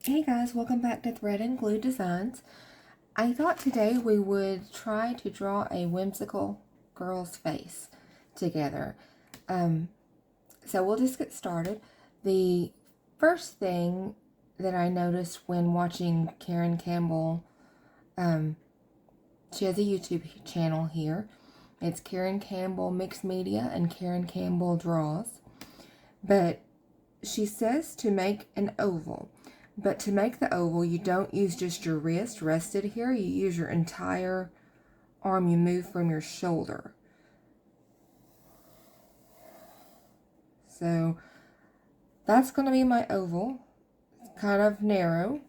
Hey guys, welcome back to Thread and Glue Designs. I thought today we would try to draw a whimsical girl's face together. So we'll just get started. The first thing that I noticed when watching Karen Campbell, she has a YouTube channel here. It's Karen Campbell Mixed Media and Karen Campbell Draws. But she says to make an oval. But to make the oval, you don't use just your wrist rested here. You use your entire arm. You move from your shoulder. So that's going to be my oval. It's kind of narrow.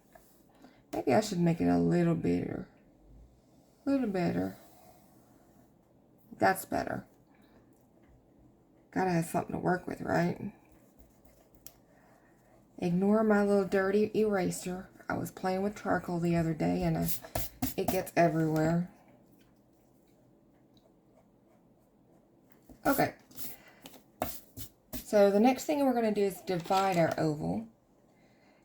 Maybe I should make it a little bigger. A little better. That's better. Gotta have something to work with, right? Ignore my little dirty eraser. I was playing with charcoal the other day and it gets everywhere. Okay. So the next thing we're going to do is divide our oval.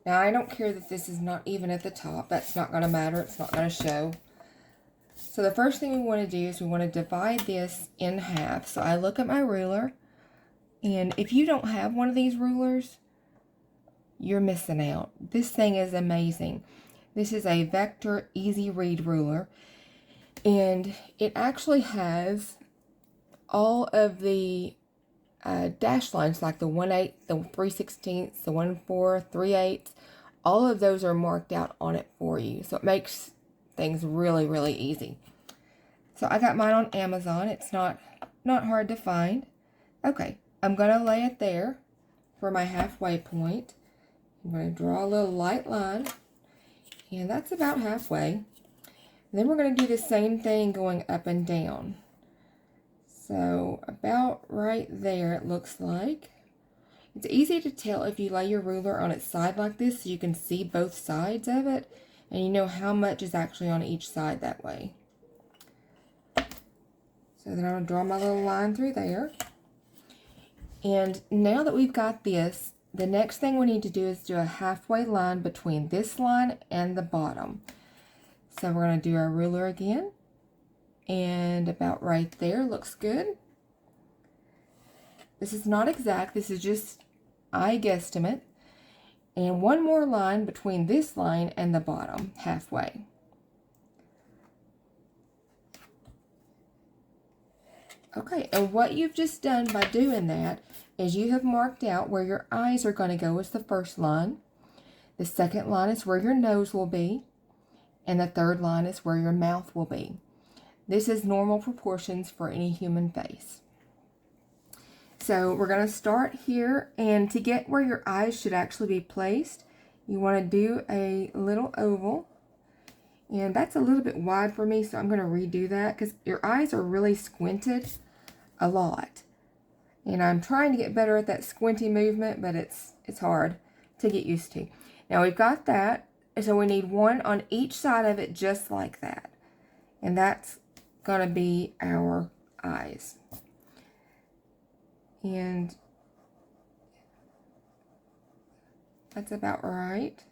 Now I don't care that this is not even at the top. That's not going to matter. It's not going to show. So the first thing we want to do is we want to divide this in half. So I look at my ruler, and if you don't have one of these rulers, you're missing out. This thing is amazing. This is a Vector Easy Read ruler, and it actually has all of the dash lines, like the 1/8, the 3/16, the 1/4, 3/8. All of those are marked out on it for you, so it makes things really, really easy. So I got mine on Amazon. It's not hard to find. Okay, I'm gonna lay it there for my halfway point. I'm going to draw a little light line, and that's about halfway. And then we're going to do the same thing going up and down. So about right there it looks like. It's easy to tell if you lay your ruler on its side like this, so you can see both sides of it, and you know how much is actually on each side that way. So then I'm going to draw my little line through there. And now that we've got this, the next thing we need to do is do a halfway line between this line and the bottom. So we're going to do our ruler again. And about right there looks good. This is not exact. This is just eye guesstimate. And one more line between this line and the bottom, halfway. Okay, and what you've just done by doing that is you have marked out where your eyes are going to go as the first line. The second line is where your nose will be. And the third line is where your mouth will be. This is normal proportions for any human face. So we're going to start here, and to get where your eyes should actually be placed, you want to do a little oval. And that's a little bit wide for me, so I'm going to redo that because your eyes are really squinted a lot. And I'm trying to get better at that squinty movement, but it's hard to get used to. Now we've got that, so we need one on each side of it just like that. And that's going to be our eyes. And that's about right.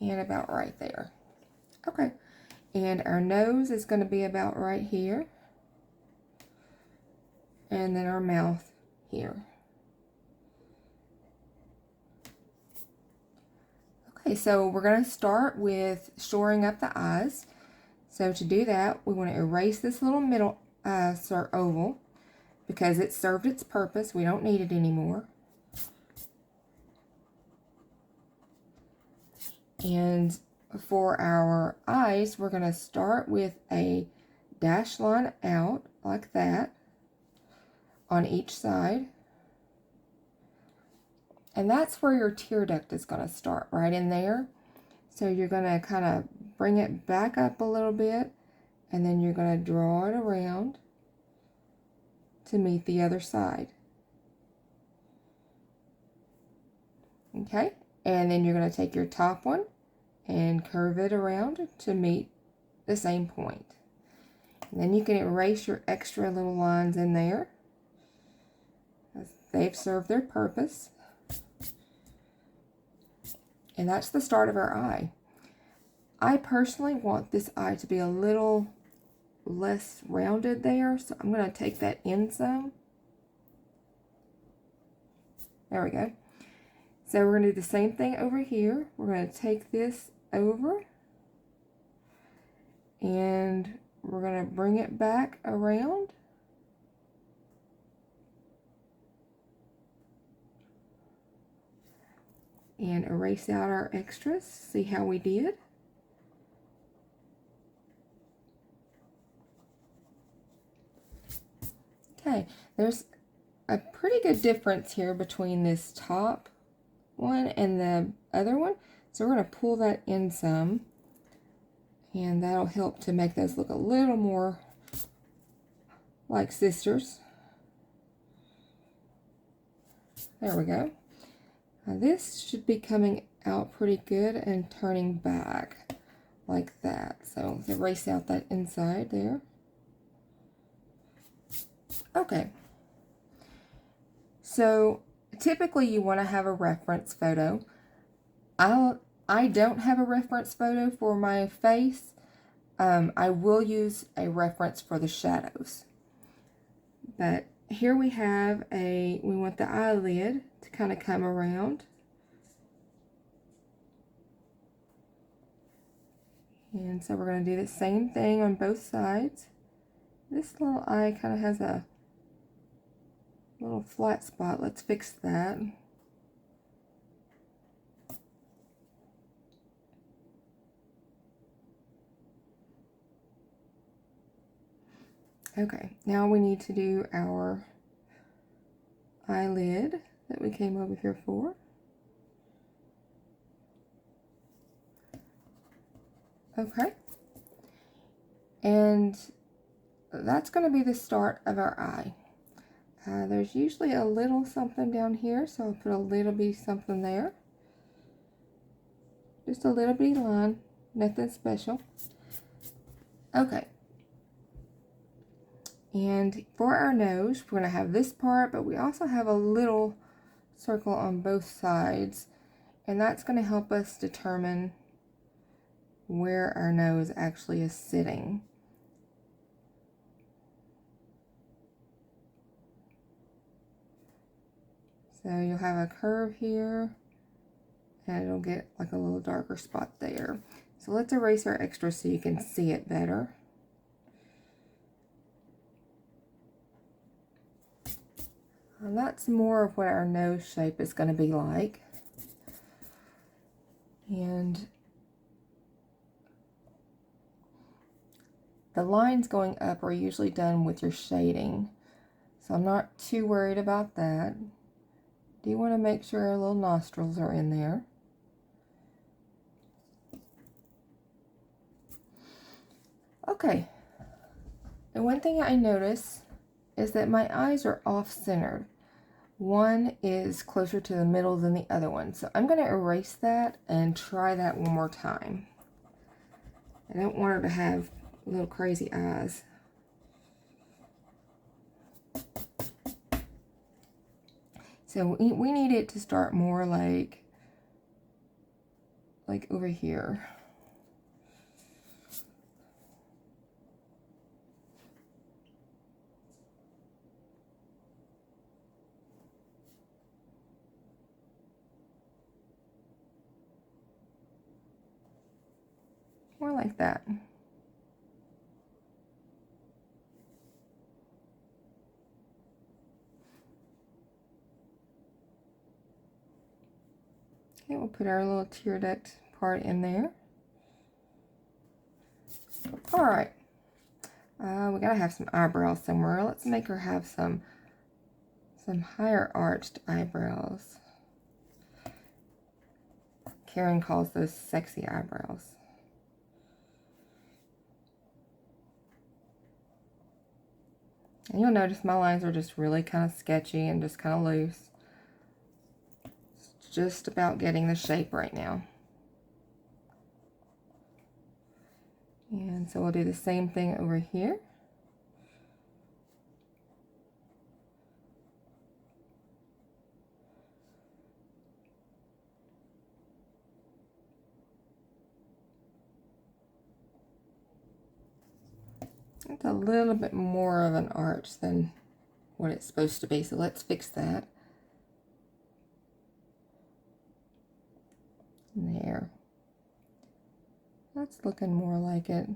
And about right there. Okay. And our nose is going to be about right here. And then our mouth here. Okay, so we're going to start with shoring up the eyes. So to do that, we want to erase this little middle oval because it served its purpose. We don't need it anymore. And for our eyes, we're going to start with a dash line out like that on each side. And that's where your tear duct is going to start, right in there. So you're going to kind of bring it back up a little bit, and then you're going to draw it around to meet the other side. Okay, and then you're going to take your top one and curve it around to meet the same point. And then you can erase your extra little lines in there. They've served their purpose. And that's the start of our eye. I personally want this eye to be a little less rounded there, so I'm going to take that in some. There we go. So we're going to do the same thing over here. We're going to take this over and we're going to bring it back around. And erase out our extras. See how we did? Okay, there's a pretty good difference here between this top one and the other one. So we're going to pull that in some, and that'll help to make those look a little more like sisters. There we go. Now this should be coming out pretty good and turning back like that. So let's erase out that inside there. Okay. So typically you want to have a reference photo. I don't have a reference photo for my face. I will use a reference for the shadows. But here we have we want the eyelid to kind of come around. And so we're going to do the same thing on both sides. This little eye kind of has a little flat spot. Let's fix that. Okay, now we need to do our eyelid that we came over here for. Okay, and that's going to be the start of our eye. There's usually a little something down here, so I'll put a little bit something there. Just a little bitty line, nothing special. Okay. And for our nose, we're going to have this part, but we also have a little circle on both sides. And that's going to help us determine where our nose actually is sitting. So you'll have a curve here, and it'll get like a little darker spot there. So let's erase our extra so you can see it better. And that's more of what our nose shape is going to be like. And the lines going up are usually done with your shading, so I'm not too worried about that. Do want to make sure our little nostrils are in there. Okay, and one thing I notice is that my eyes are off-centered. One is closer to the middle than the other one, so I'm going to erase that and try that one more time. I don't want her to have little crazy eyes. So we need it to start more like over here. More like that. Okay, we'll put our little tear duct part in there. All right. We gotta have some eyebrows somewhere. Let's make her have some higher arched eyebrows. Karen calls those sexy eyebrows. And you'll notice my lines are just really kind of sketchy and just kind of loose. It's just about getting the shape right now. And so we'll do the same thing over here. It's a little bit more of an arch than what it's supposed to be, so let's fix that. There. That's looking more like it.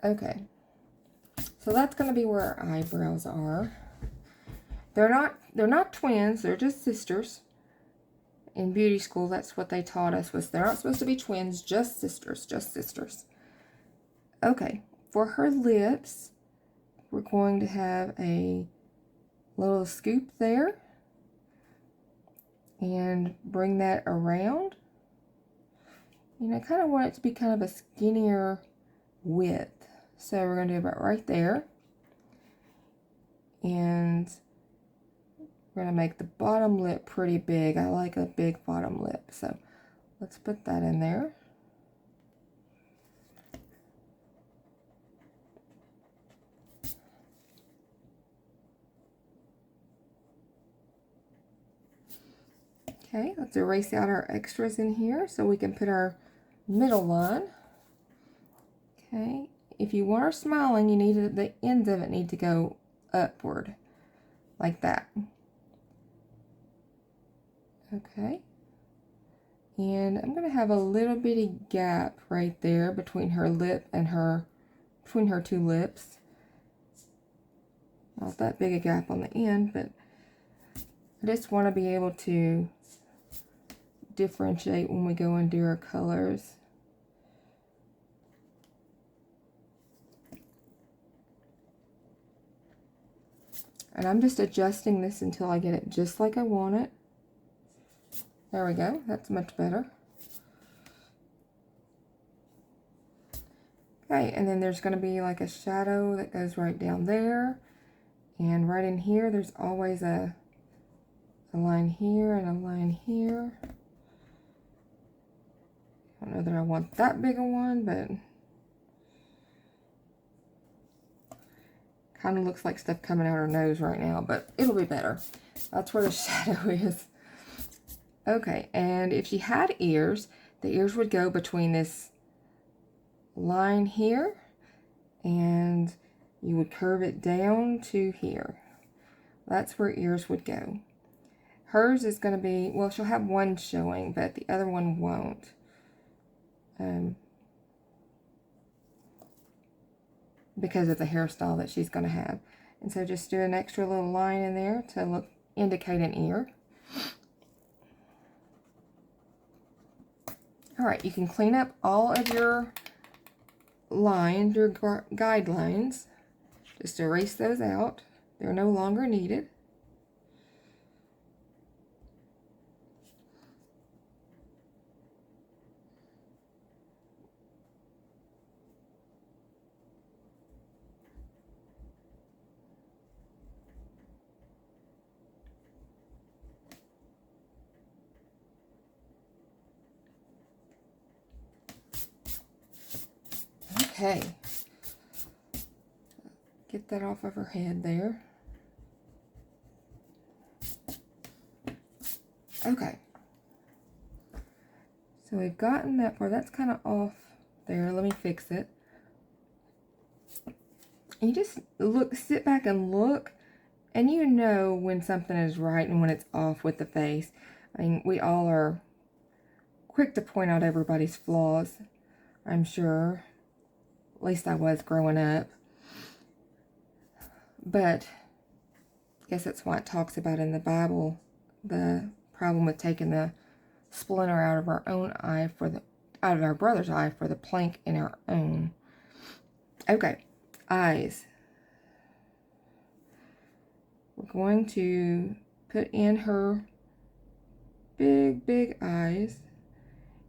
Okay. So that's going to be where our eyebrows are. They're not twins, they're just sisters. In beauty school, that's what they taught us, was they're not supposed to be twins, just sisters, just sisters. Okay, for her lips, we're going to have a little scoop there and bring that around. And I kind of want it to be kind of a skinnier width. So we're going to do about right there. And we're going to make the bottom lip pretty big. I like a big bottom lip. So let's put that in there. Okay, let's erase out our extras in here so we can put our middle line. Okay, if you want her smiling, you need the ends of it need to go upward, like that. Okay, and I'm going to have a little bitty gap right there between her lip and between her two lips. Not that big a gap on the end, but I just want to be able to differentiate when we go and do our colors. And I'm just adjusting this until I get it just like I want it. There we go, that's much better. Okay, and then there's going to be like a shadow that goes right down there. And right in here, there's always a line here and a line here. I don't know that I want that big a one, but kind of looks like stuff coming out her nose right now, but it'll be better. That's where the shadow is. Okay, and if she had ears, the ears would go between this line here, and you would curve it down to here. That's where ears would go. Hers is going to be, well, she'll have one showing, but the other one won't. Because of the hairstyle that she's going to have. And so just do an extra little line in there to indicate an ear. Alright, you can clean up all of your lines, your guidelines. Just erase those out. They're no longer needed. Okay, get that off of her head there. Okay, so we've gotten that far. That's kind of off there. Let me fix it. And you just sit back and look, and you know when something is right and when it's off with the face. I mean, we all are quick to point out everybody's flaws, I'm sure. At least I was growing up. But I guess that's why it talks about in the Bible the problem with taking the splinter out of our own eye out of our brother's eye for the plank in our own. Okay, eyes. We're going to put in her big, big eyes.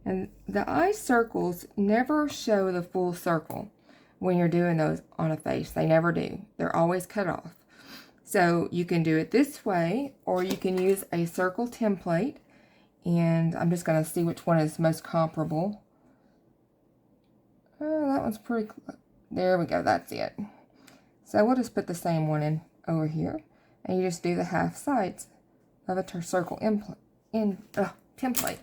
And the eye circles never show the full circle when you're doing those on a face. They never do. They're always cut off. So you can do it this way, or you can use a circle template. And I'm just going to see which one is most comparable. Oh, that one's pretty close. There we go. That's it. So we'll just put the same one in over here. And you just do the half sides of a circle template.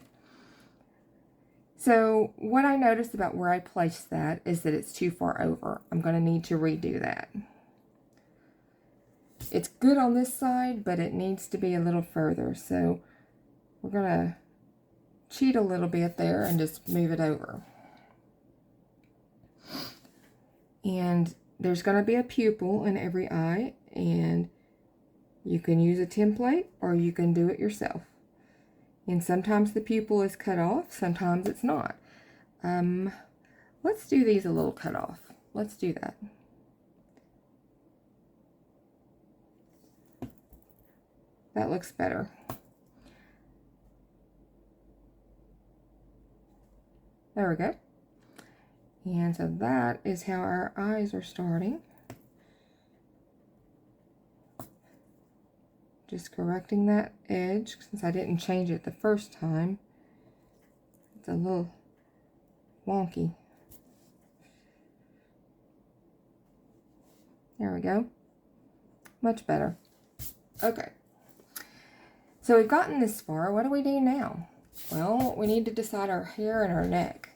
So what I noticed about where I placed that is that it's too far over. I'm going to need to redo that. It's good on this side, but it needs to be a little further. So we're going to cheat a little bit there and just move it over. And there's going to be a pupil in every eye, and you can use a template or you can do it yourself. And sometimes the pupil is cut off, sometimes it's not. Let's do these a little cut off. Let's do that. That looks better. There we go. And so that is how our eyes are starting. Just correcting that edge since I didn't change it the first time. It's a little wonky. There we go. Much better. Okay. So we've gotten this far. What do we do now? Well, we need to decide our hair and our neck.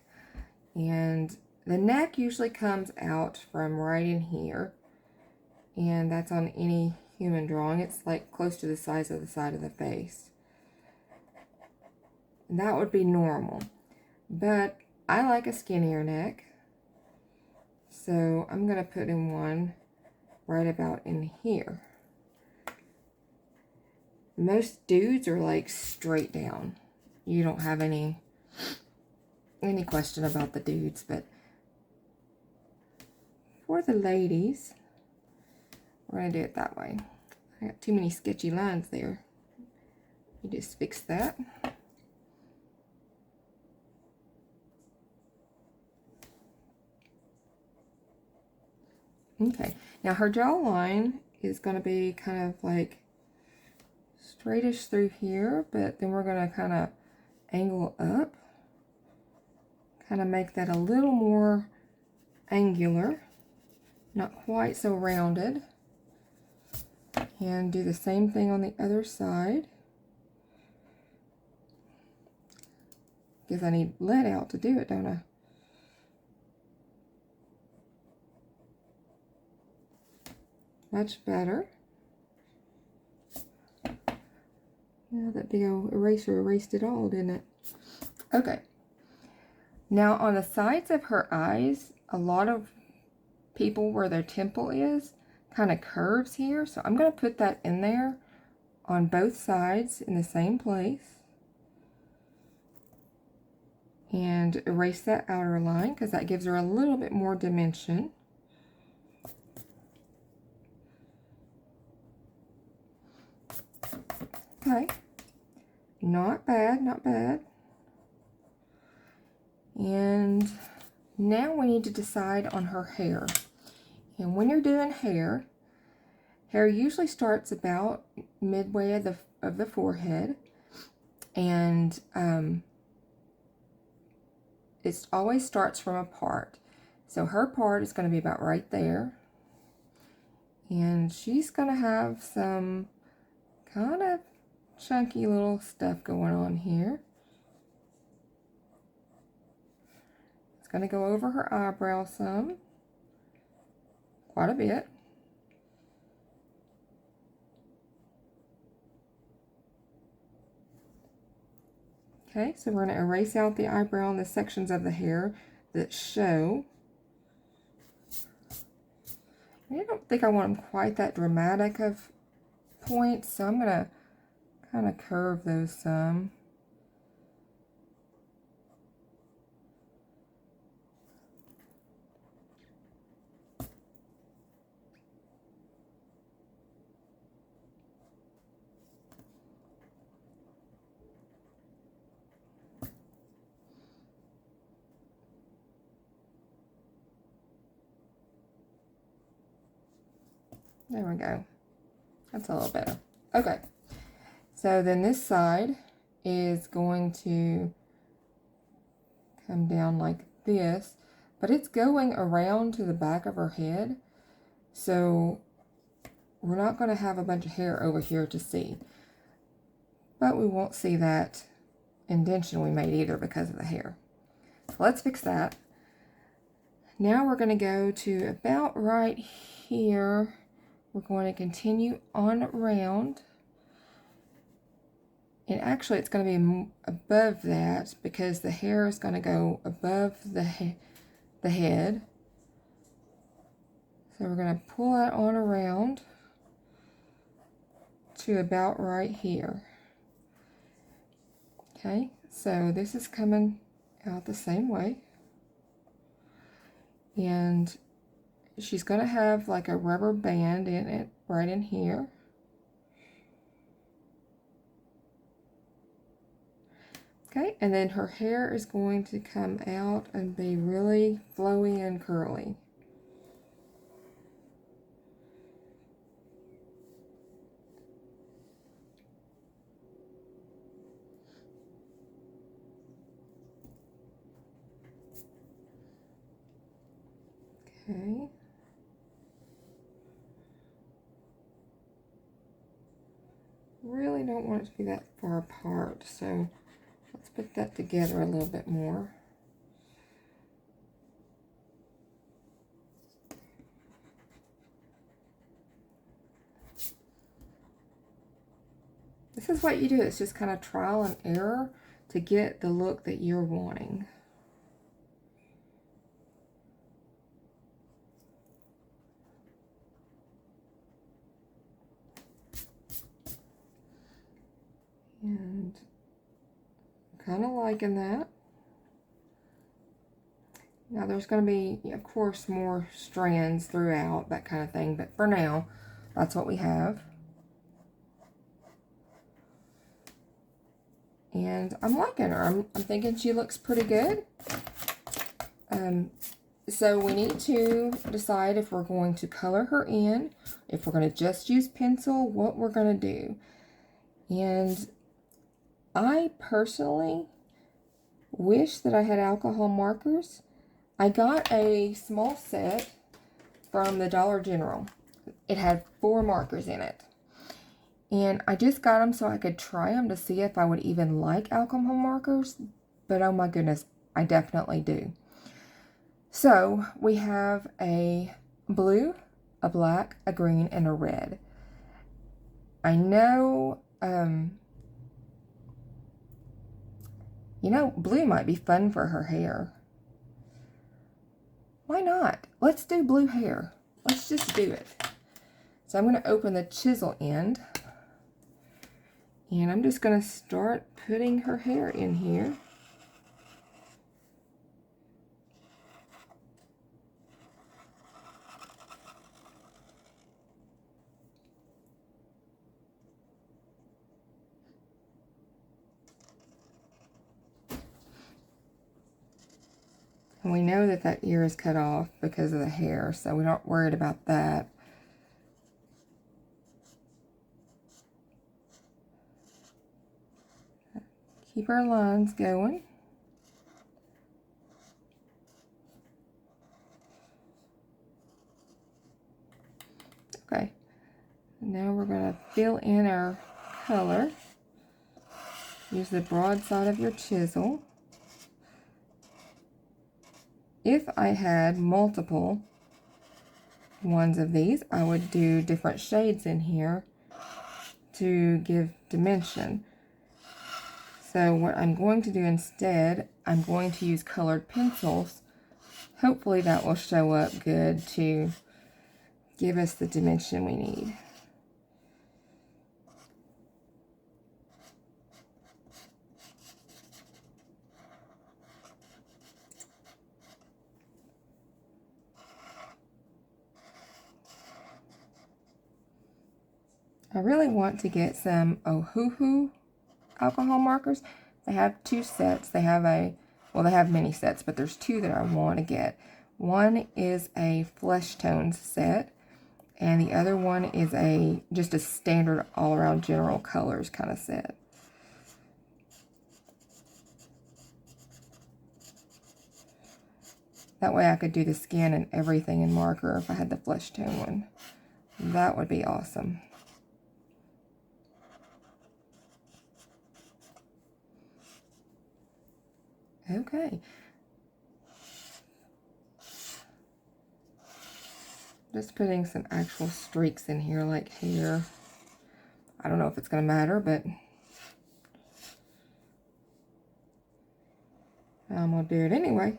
And the neck usually comes out from right in here. And that's on any human drawing. It's like close to the size of the side of the face. And that would be normal. But I like a skinnier neck. So I'm going to put in one right about in here. Most dudes are like straight down. You don't have any question about the dudes, but for the ladies, we're going to do it that way. I got too many sketchy lines there. You just fix that. Okay, now her jawline is going to be kind of like straightish through here, but then we're going to kind of angle up. Kind of make that a little more angular, not quite so rounded. And do the same thing on the other side. Because I need lead out to do it, don't I? Much better. Yeah, that big old eraser erased it all, didn't it? Okay. Now on the sides of her eyes, a lot of people where their temple is kind of curves here. So I'm going to put that in there on both sides in the same place. And erase that outer line because that gives her a little bit more dimension. Okay. Not bad, not bad. And now we need to decide on her hair. And when you're doing hair usually starts about midway of the forehead. And it always starts from a part. So her part is going to be about right there. And she's going to have some kind of chunky little stuff going on here. It's going to go over her eyebrow some. Quite a bit. Okay, so we're going to erase out the eyebrow and the sections of the hair that show. I don't think I want them quite that dramatic of points, so I'm going to kind of curve those some. There we go. That's a little better. Okay. So then this side is going to come down like this, but it's going around to the back of her head. So we're not going to have a bunch of hair over here to see. But we won't see that indentation we made either because of the hair. Let's fix that. Now we're going to go to about right here. We're going to continue on around. And actually it's going to be above that because the hair is going to go above the head. So we're going to pull that on around to about right here. Okay, so this is coming out the same way. And she's going to have like a rubber band in it right in here. Okay, and then her hair is going to come out and be really flowy and curly. Okay. Really don't want it to be that far apart, so let's put that together a little bit more. This is what you do. It's just kind of trial and error to get the look that you're wanting. And I'm kind of liking that. Now there's going to be, of course, more strands throughout, that kind of thing. But for now, that's what we have. And I'm liking her. I'm thinking she looks pretty good. So we need to decide if we're going to color her in, if we're going to just use pencil, what we're going to do. And I personally wish that I had alcohol markers. I got a small set from the Dollar General. It had 4 markers in it. And I just got them so I could try them to see if I would even like alcohol markers. But oh my goodness, I definitely do. So we have a blue, a black, a green, and a red. I know, you know, blue might be fun for her hair. Why not? Let's do blue hair. Let's just do it. So I'm going to open the chisel end. And I'm just going to start putting her hair in here. And we know that that ear is cut off because of the hair, so we're not worried about that. Keep our lines going. Okay, now we're going to fill in our color. Use the broad side of your chisel. If I had multiple ones of these, I would do different shades in here to give dimension. So what I'm going to do instead, I'm going to use colored pencils. Hopefully that will show up good to give us the dimension we need. I really want to get some Ohuhu alcohol markers. They have 2 sets. They have well, they have many sets, but there's 2 that I want to get. One is a flesh tones set, and the other one is just a standard all-around general colors kind of set. That way I could do the skin and everything in marker if I had the flesh tone one. That would be awesome. Okay, Just putting some actual streaks in here, like hair. I don't know if it's going to matter, but I'm going to do it anyway.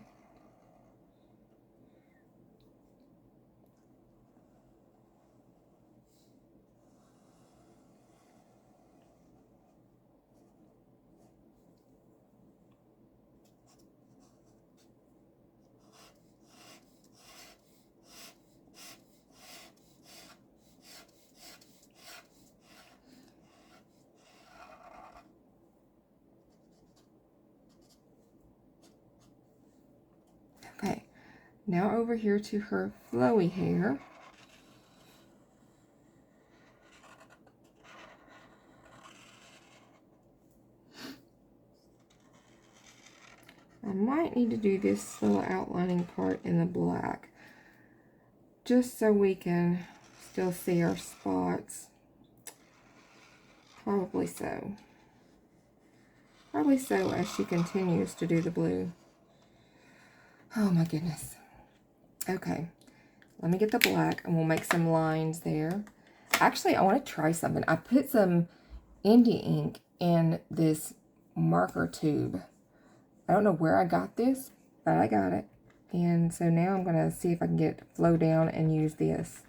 Okay, now over here to her flowy hair. I might need to do this little outlining part in the black, just so we can still see our spots. Probably so. Probably so as she continues to do the blue. Oh my goodness. Okay, let me get the black and we'll make some lines there. Actually, I want to try something. I put some Indie ink in this marker tube. I don't know where I got this, but I got it. And so now I'm going to see if I can get it to flow down and use this.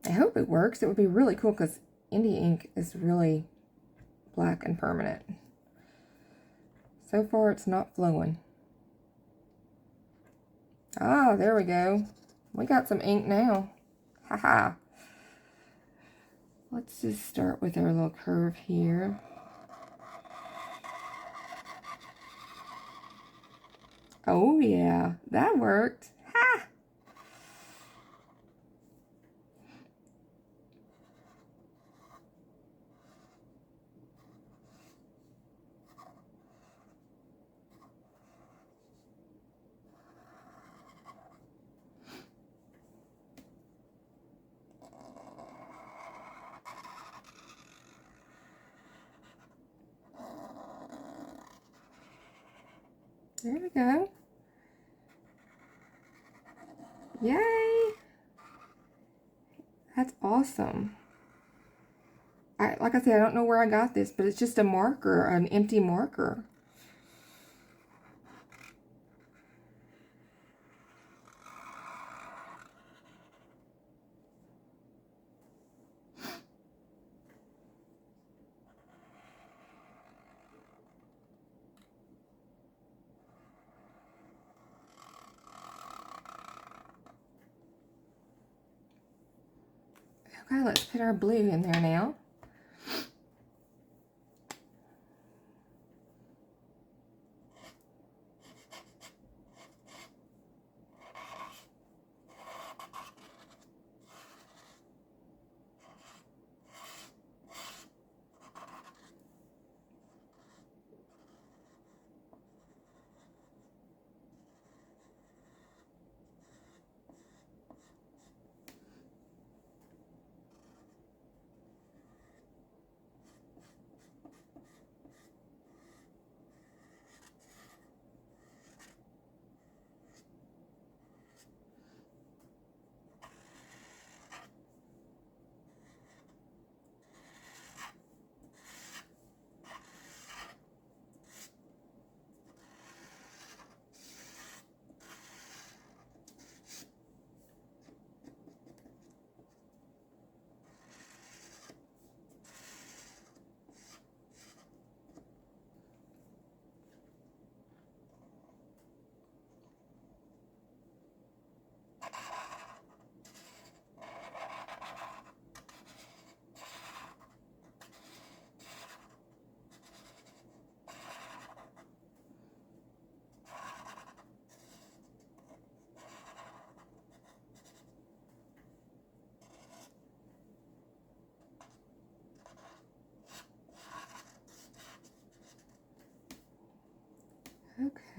I hope it works. It would be really cool because Indie ink is really black and permanent. So far, it's not flowing. Ah, there we go. We got some ink now. Haha. Let's just start with our little curve here. Oh yeah, that worked. Ha! There we go. Yay! That's awesome. Like I said, I don't know where I got this, but it's just a marker, an empty marker. Okay, let's put our blue in there now.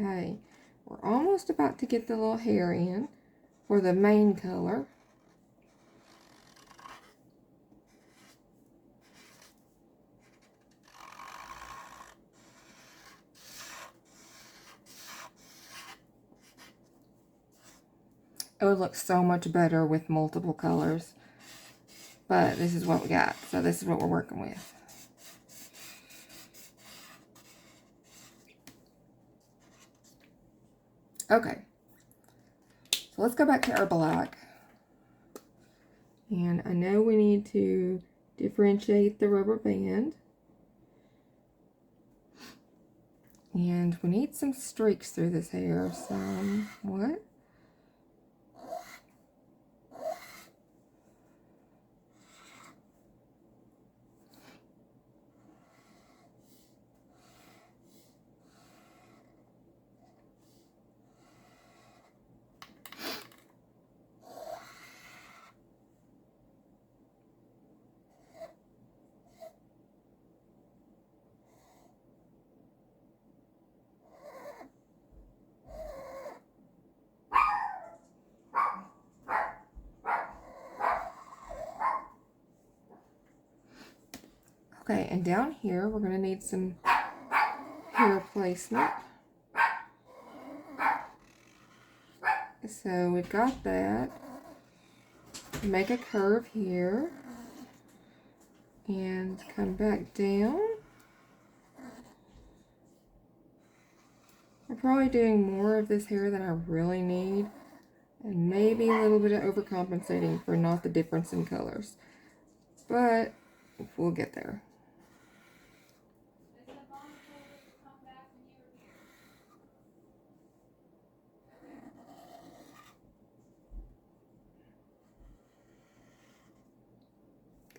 Okay, we're almost about to get the little hair in for the main color. It would look so much better with multiple colors. But this is what we got. So this is what we're working with. Okay. So let's go back to our black. And I know we need to differentiate the rubber band. And we need some streaks through this hair. What? Okay, and down here we're going to need some hair placement. So we've got that. Make a curve here and come back down. I'm probably doing more of this hair than I really need, and maybe a little bit of overcompensating for not the difference in colors, but we'll get there.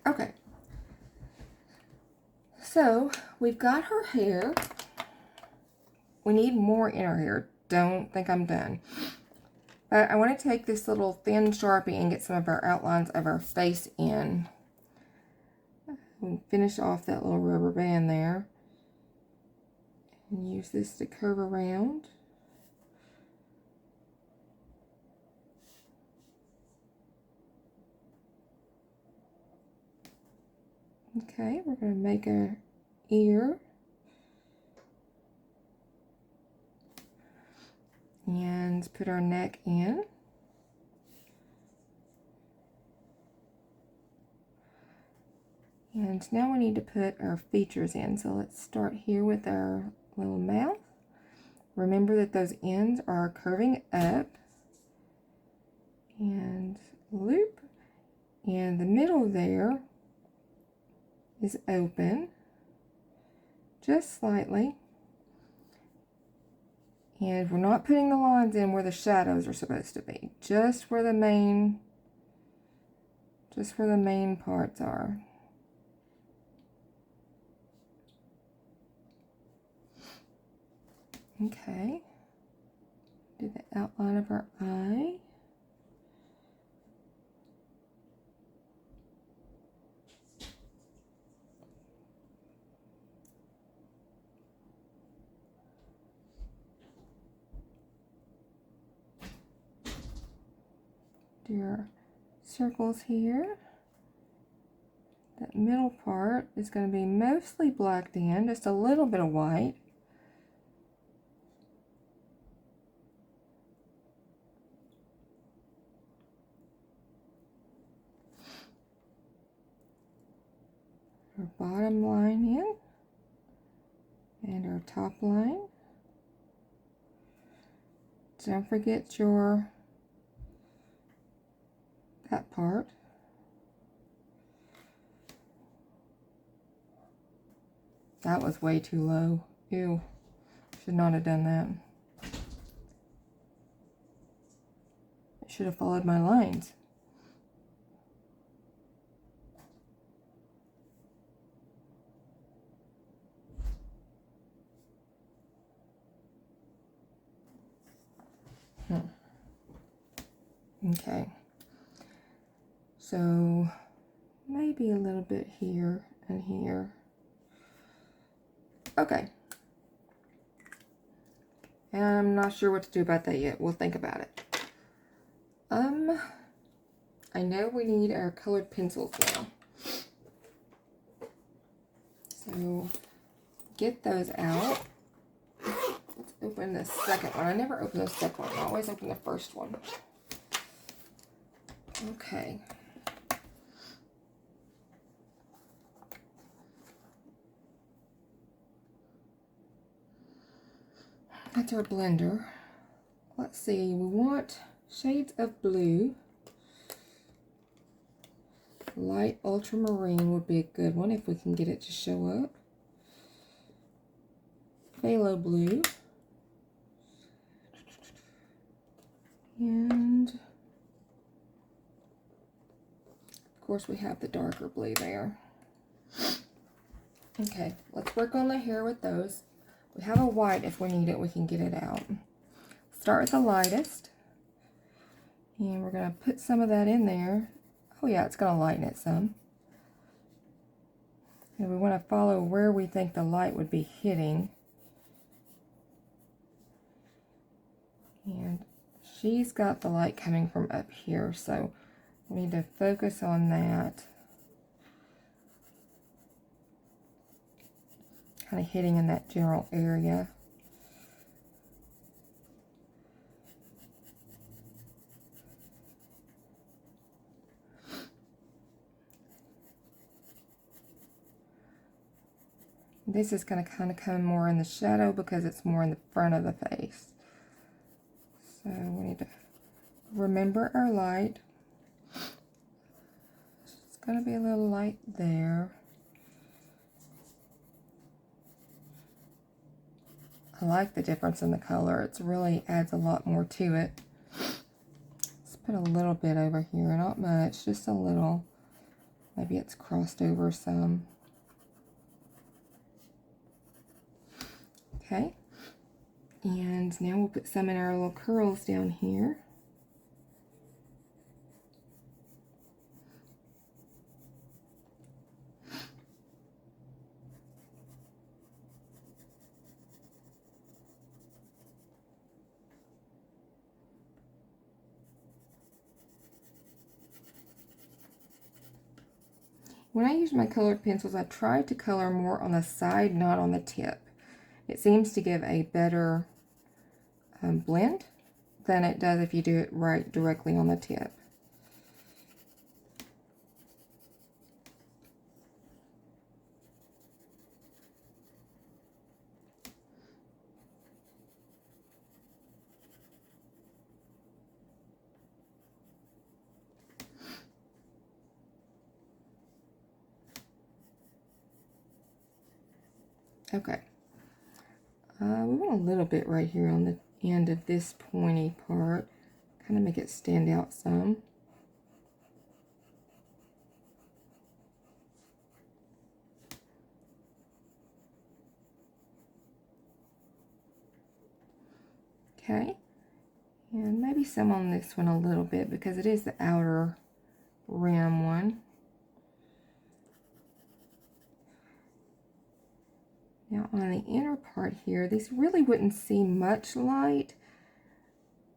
Okay, so we've got her hair. We need more in her hair. Don't think I'm done. But I want to take this little thin Sharpie and get some of our outlines of our face in. And finish off that little rubber band there. And use this to curve around. Okay, we're going to make an ear. And put our neck in. And now we need to put our features in. So let's start here with our little mouth. Remember that those ends are curving up. And loop. And the middle there is open. Just slightly. And we're not putting the lines in where the shadows are supposed to be. Just where the main parts are. Okay. Do the outline of our eye. Do your circles here. That middle part is going to be mostly blacked in, just a little bit of white. Our bottom line in, and our top line. Don't forget that part. That was way too low. Ew. Should not have done that. I should have followed my lines. Okay. So maybe a little bit here and here. Okay. And I'm not sure what to do about that yet. We'll think about it. I know we need our colored pencils now. So get those out. Let's open the second one. I never open the second one. I always open the first one. Okay. That's our blender. Let's see, we want shades of blue. Light ultramarine would be a good one if we can get it to show up. Phthalo blue. And of course we have the darker blue there. Okay, let's work on the hair with those. We have a white. If we need it, we can get it out. Start with the lightest. And we're going to put some of that in there. Oh yeah, it's going to lighten it some. And we want to follow where we think the light would be hitting. And she's got the light coming from up here, so we need to focus on that. Kind of hitting in that general area. This is going to kind of come more in the shadow because it's more in the front of the face. So we need to remember our light. It's going to be a little light there. I like the difference in the color. It really adds a lot more to it. Let's put a little bit over here, not much, just a little. Maybe it's crossed over some. Okay, and now we'll put some in our little curls down here. When I use my colored pencils, I try to color more on the side, not on the tip. It seems to give a better blend than it does if you do it right directly on the tip. Okay. We want a little bit right here on the end of this pointy part. Kind of make it stand out some. Okay. And maybe some on this one a little bit because it is the outer rim one. Now on the inner part here, these really wouldn't see much light,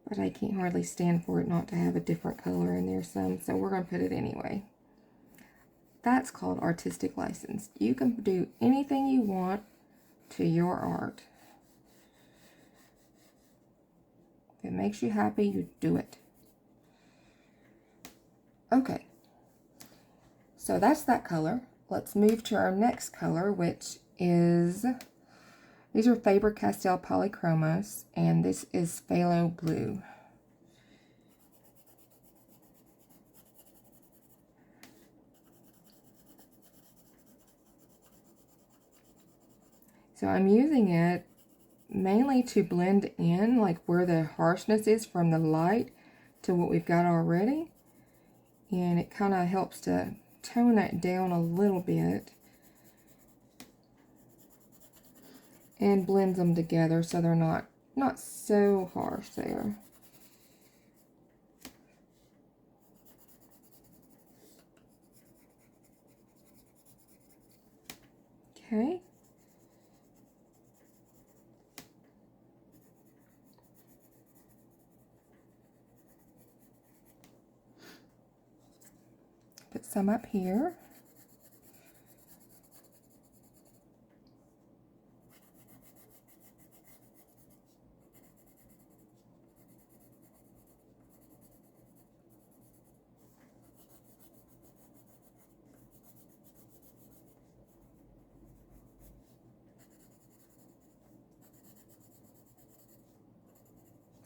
but I can't hardly stand for it not to have a different color in there some, so we're going to put it anyway. That's called artistic license. You can do anything you want to your art. If it makes you happy, you do it. Okay, so that's that color. Let's move to our next color, which is, these are Faber-Castell Polychromos, and this is Phthalo Blue. So I'm using it mainly to blend in like where the harshness is from the light to what we've got already, and it kind of helps to tone that down a little bit and blends them together so they're not so harsh there. Okay. Put some up here.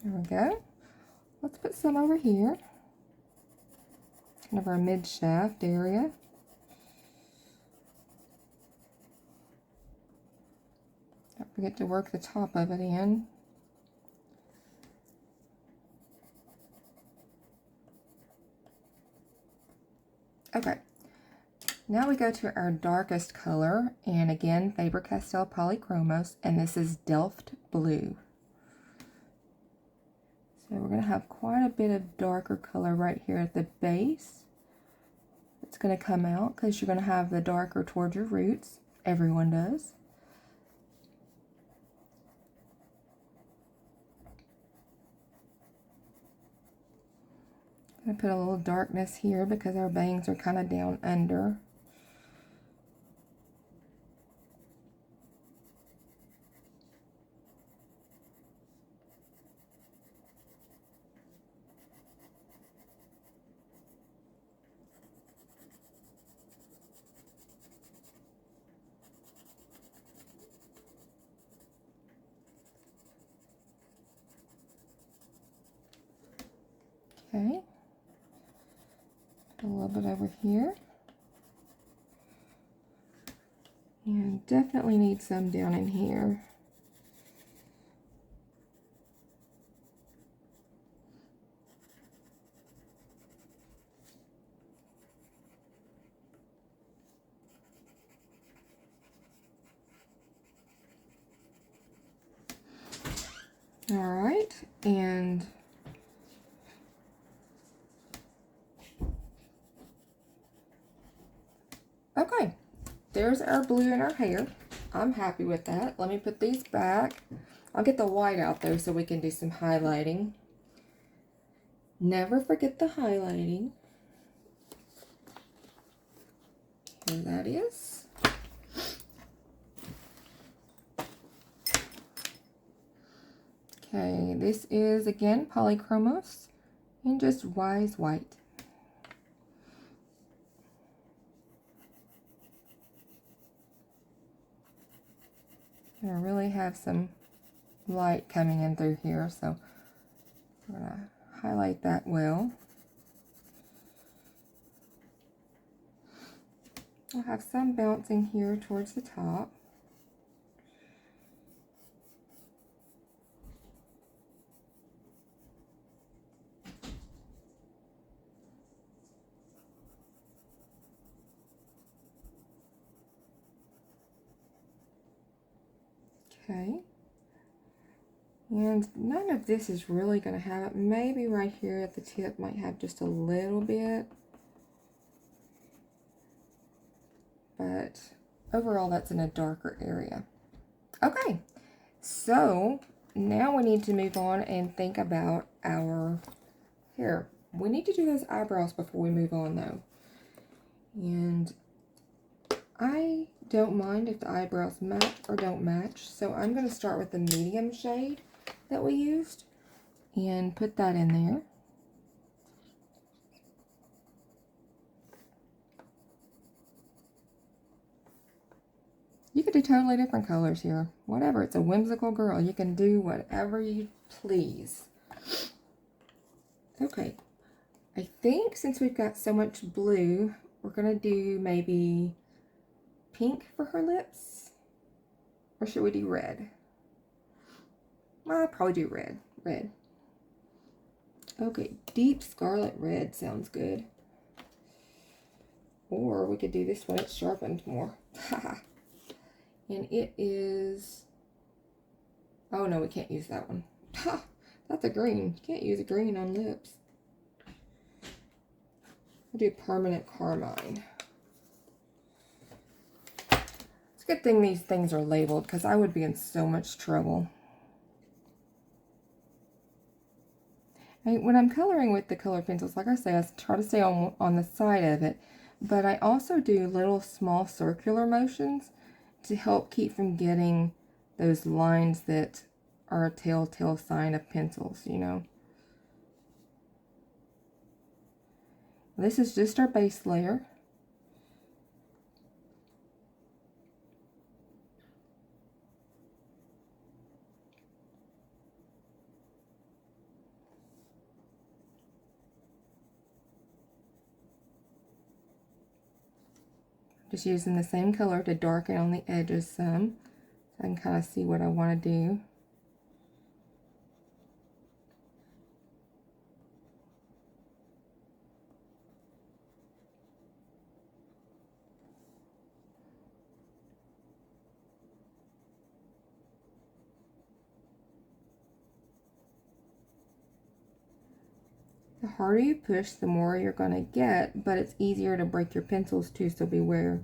There we go. Let's put some over here, kind of our mid shaft area. Don't forget to work the top of it in. Okay, now we go to our darkest color, and again, Faber-Castell Polychromos, and this is Delft Blue. So we're going to have quite a bit of darker color right here at the base. It's going to come out because you're going to have the darker towards your roots. Everyone does. I'm going to put a little darkness here because our bangs are kind of down under. Okay. A little bit over here. And definitely need some down in here. All right, and okay, there's our blue in our hair. I'm happy with that. Let me put these back. I'll get the white out though so we can do some highlighting. Never forget the highlighting. Here that is. Okay, this is again Polychromos and just Wise White. I really have some light coming in through here, so we're going to highlight that well. I'll have some bouncing here towards the top. Okay, and none of this is really going to have it. Maybe right here at the tip might have just a little bit, but overall that's in a darker area. Okay, so now we need to move on and think about our hair. We need to do those eyebrows before we move on though, and I don't mind if the eyebrows match or don't match, so I'm going to start with the medium shade that we used and put that in there. You could do totally different colors here. Whatever, it's a whimsical girl. You can do whatever you please. Okay, I think since we've got so much blue, we're going to do maybe pink for her lips, or should we do red? Well, I'll probably do red. Okay, deep scarlet red sounds good. Or we could do this one, it's sharpened more. And it is, oh no, we can't use that one. Ha, that's a green. You can't use a green on lips. We'll do permanent carmine. Good thing these things are labeled because I would be in so much trouble. When I'm coloring with the color pencils, like I say, I try to stay on the side of it, but I also do little small circular motions to help keep from getting those lines that are a telltale sign of pencils, you know. This is just our base layer. Just using the same color to darken on the edges some, so I can kind of see what I want to do. The harder you push, the more you're going to get, but it's easier to break your pencils too, so beware.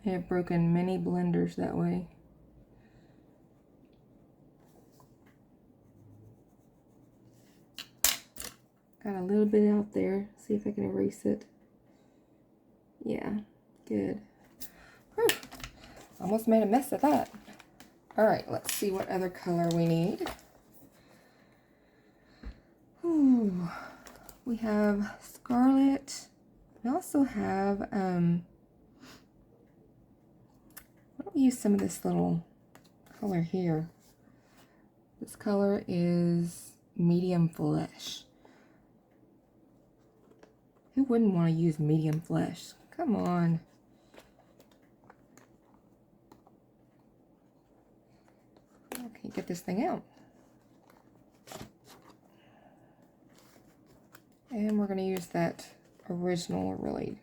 I have broken many blenders that way. Got a little bit out there. See if I can erase it. Yeah, good. Whew. Almost made a mess of that. All right, let's see what other color we need. Ooh, we have scarlet. We also have, why don't we use some of this little color here? This color is medium flesh. Who wouldn't want to use medium flesh? Come on. Okay, get this thing out. And we're going to use that original, really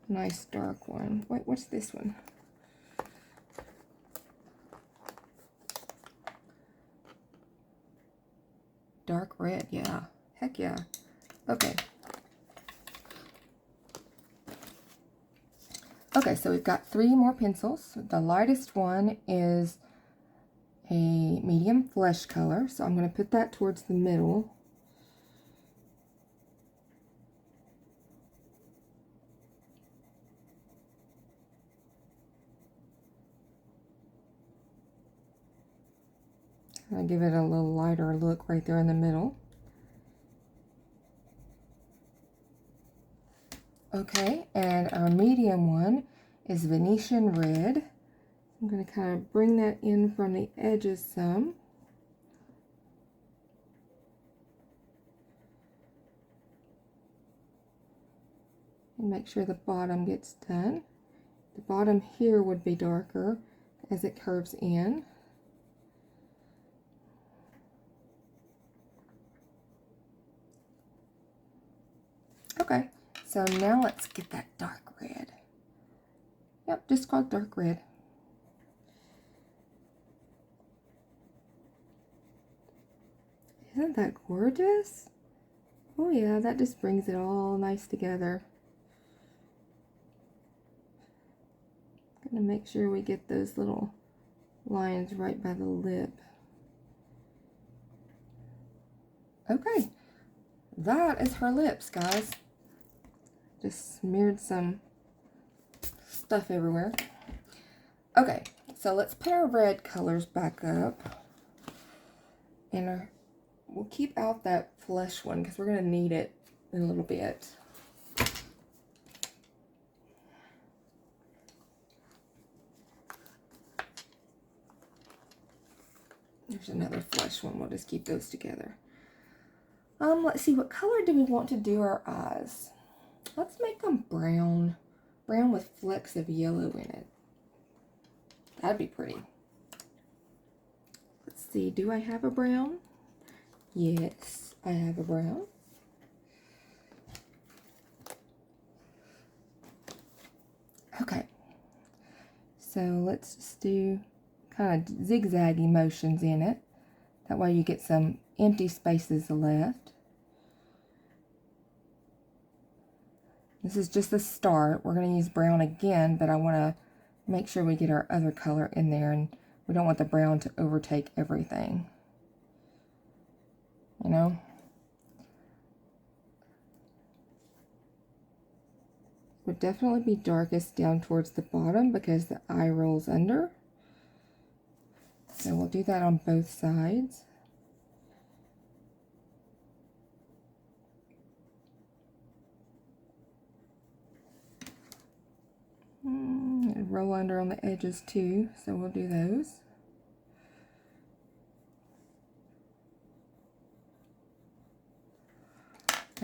nice dark one. Wait, what's this one? Dark red, yeah. Heck yeah. Okay. Okay, so we've got 3 more pencils. The lightest one is a medium flesh color, so I'm going to put that towards the middle. I'll give it a little lighter look right there in the middle. Okay, and our medium one is Venetian red. I'm going to kind of bring that in from the edges some. And make sure the bottom gets done. The bottom here would be darker as it curves in. Okay, so now let's get that dark red. Yep, just called dark red. Isn't that gorgeous? Oh yeah, that just brings it all nice together. Gonna make sure we get those little lines right by the lip. Okay, that is her lips, guys. Just smeared some stuff everywhere. Okay, so let's put our red colors back up. And we'll keep out that flesh one because we're going to need it in a little bit. There's another flesh one. We'll just keep those together. Let's see, what color do we want to do our eyes? Let's make them brown. Brown with flecks of yellow in it. That'd be pretty. Let's see, do I have a brown? Yes, I have a brown. Okay, so let's just do kind of zigzaggy motions in it. That way you get some empty spaces left. This is just the start. We're going to use brown again, but I want to make sure we get our other color in there, and we don't want the brown to overtake everything. You know? Would definitely be darkest down towards the bottom because the eye rolls under. So we'll do that on both sides. And roll under on the edges too, so we'll do those.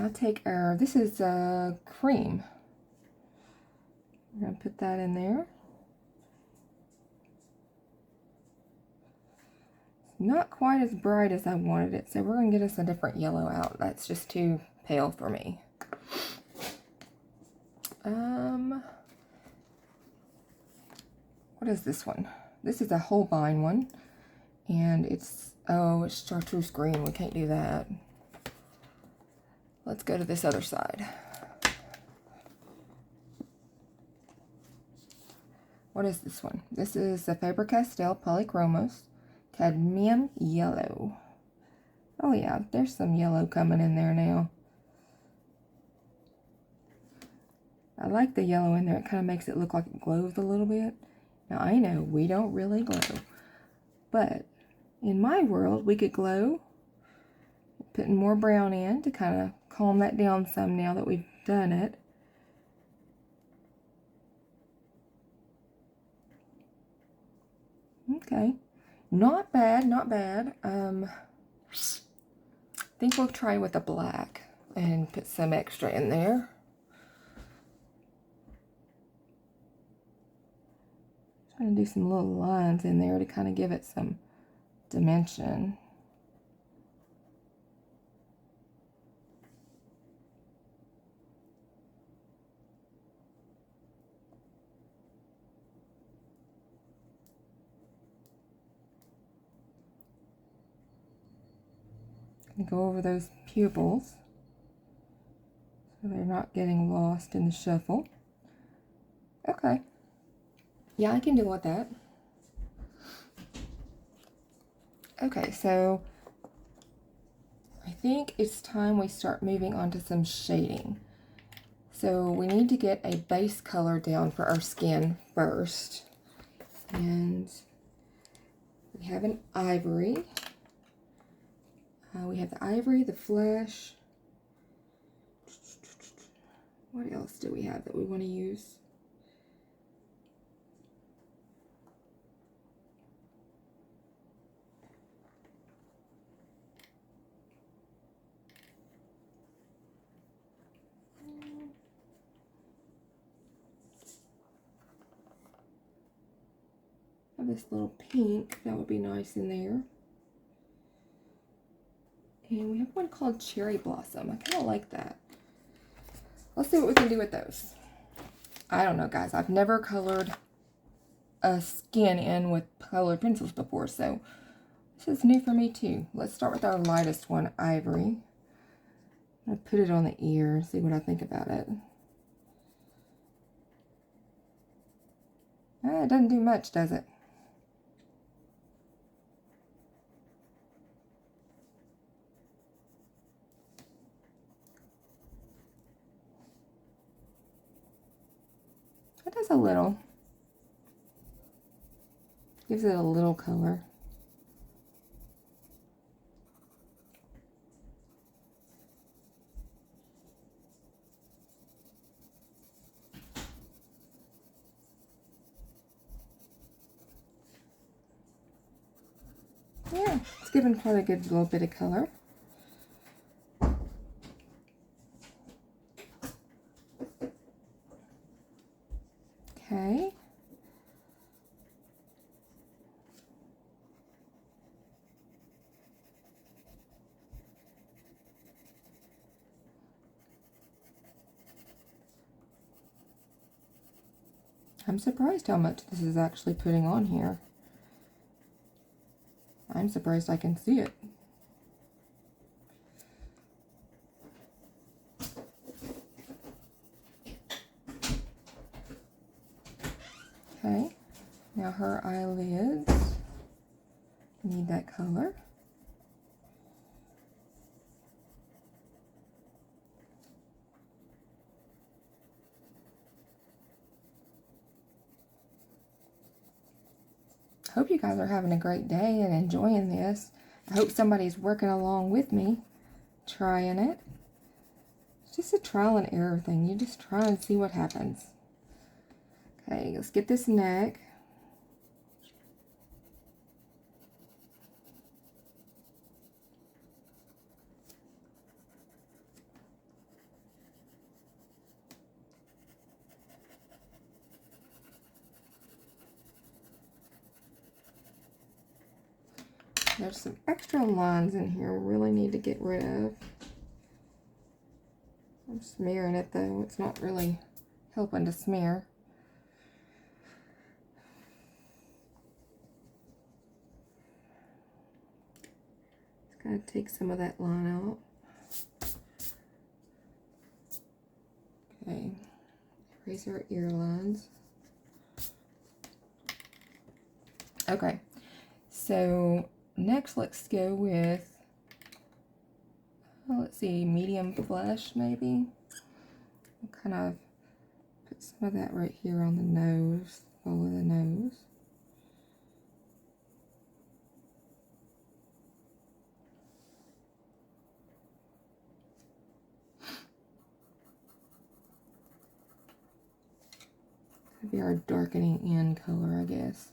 Now take our, this is cream. We're going to put that in there. It's not quite as bright as I wanted it, so we're going to get us a different yellow out. That's just too pale for me. What is this one? This is a Holbein one, and it's, oh, it's chartreuse green. We can't do that. Let's go to this other side. What is this one? This is the Faber-Castell Polychromos Cadmium Yellow. Oh yeah, there's some yellow coming in there now. I like the yellow in there. It kind of makes it look like it glows a little bit. Now I know we don't really glow, but in my world we could glow. Putting more brown in to kind of calm that down some now that we've done it. Okay, not bad, not bad. I think we'll try with the black and put some extra in there. Trying to do some little lines in there to kind of give it some dimension. Go over those pupils so they're not getting lost in the shuffle. Okay. Yeah, I can deal with that. Okay, so I think it's time we start moving on to some shading. So we need to get a base color down for our skin first. And we have an ivory. We have the ivory, the flesh. What else do we have that we want to use? Have this little pink, that would be nice in there. And we have one called Cherry Blossom. I kind of like that. Let's see what we can do with those. I don't know, guys. I've never colored a skin in with colored pencils before, so this is new for me too. Let's start with our lightest one, Ivory. I'm going to put it on the ear and see what I think about it. It doesn't do much, does it? It does a little. Gives it a little color. Yeah, it's given quite a good little bit of color. Okay. I'm surprised how much this is actually putting on here. I'm surprised I can see it. Okay, now her eyelids, need that color. I hope you guys are having a great day and enjoying this. I hope somebody's working along with me, trying it. It's just a trial and error thing. You just try and see what happens. Okay, let's get this neck. There's some extra lines in here we really need to get rid of. I'm smearing it though. It's not really helping to smear. Just gotta take some of that line out. Okay, erase our ear lines. Okay, so next let's go with, let's see, medium flesh maybe. I'll kind of put some of that right here on the nose, below the nose. That'd be our darkening in color, I guess.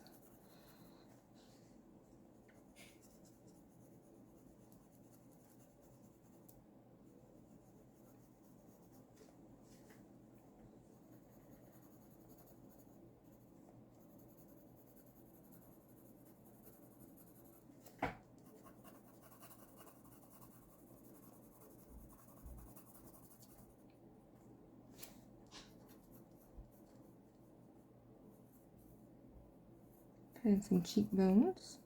And some cheekbones.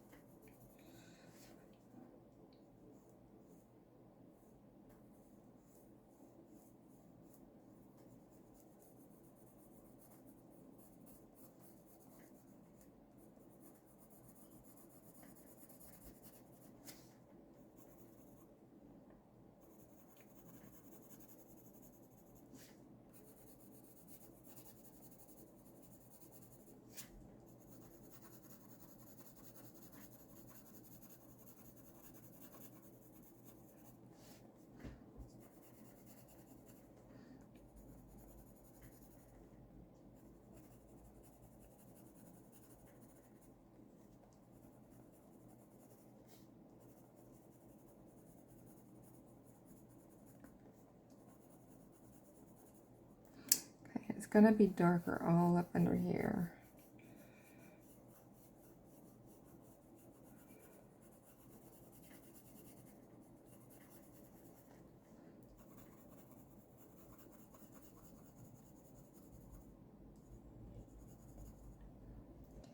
It's going to be darker all up under here.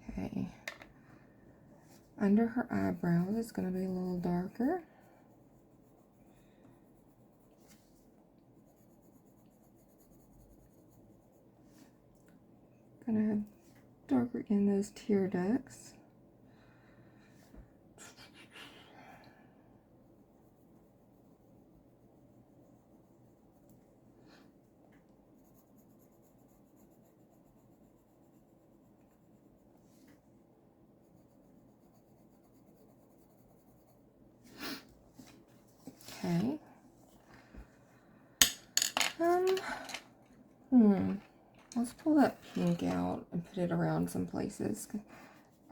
Okay. Under her eyebrows, it's going to be a little darker. Gonna have darker in those tear ducts. Okay. Let's pull that pink out and put it around some places.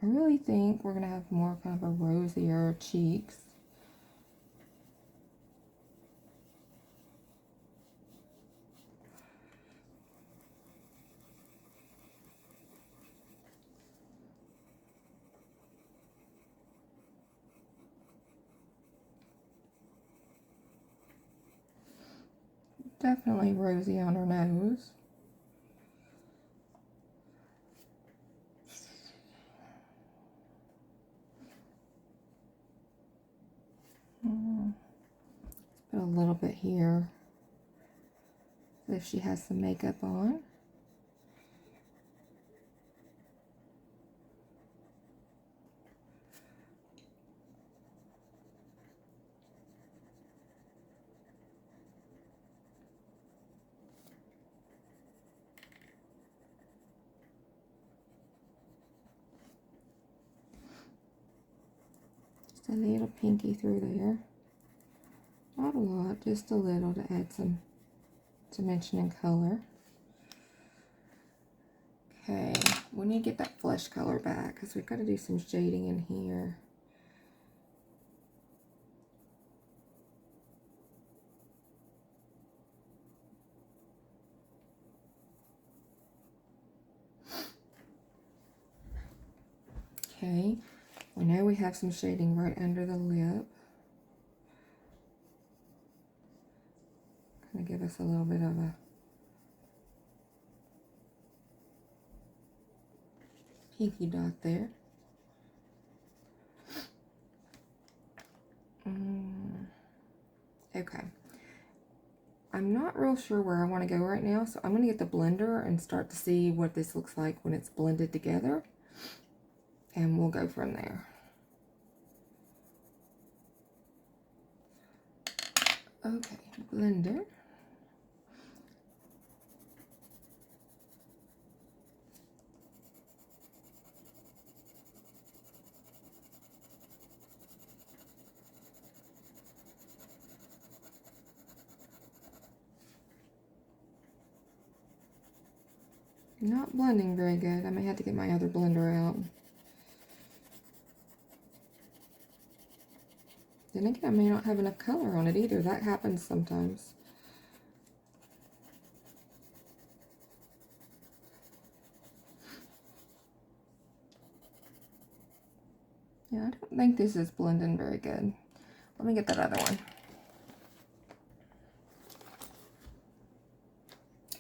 I really think we're gonna have more kind of a rosier cheeks. Definitely rosy on her nose. Put a little bit here if she has some makeup on. Just a little pinky through there. Not a lot, just a little to add some dimension and color. Okay, we need to get that flesh color back because we've got to do some shading in here. Okay, I know we have some shading right under the lip. Kind of give us a little bit of a pinky dot there. Okay. I'm not real sure where I want to go right now, so I'm going to get the blender and start to see what this looks like when it's blended together. And we'll go from there. Okay, blender. Not blending very good. I may have to get my other blender out. Then again, I may not have enough color on it either. That happens sometimes. Yeah, I don't think this is blending very good. Let me get that other one.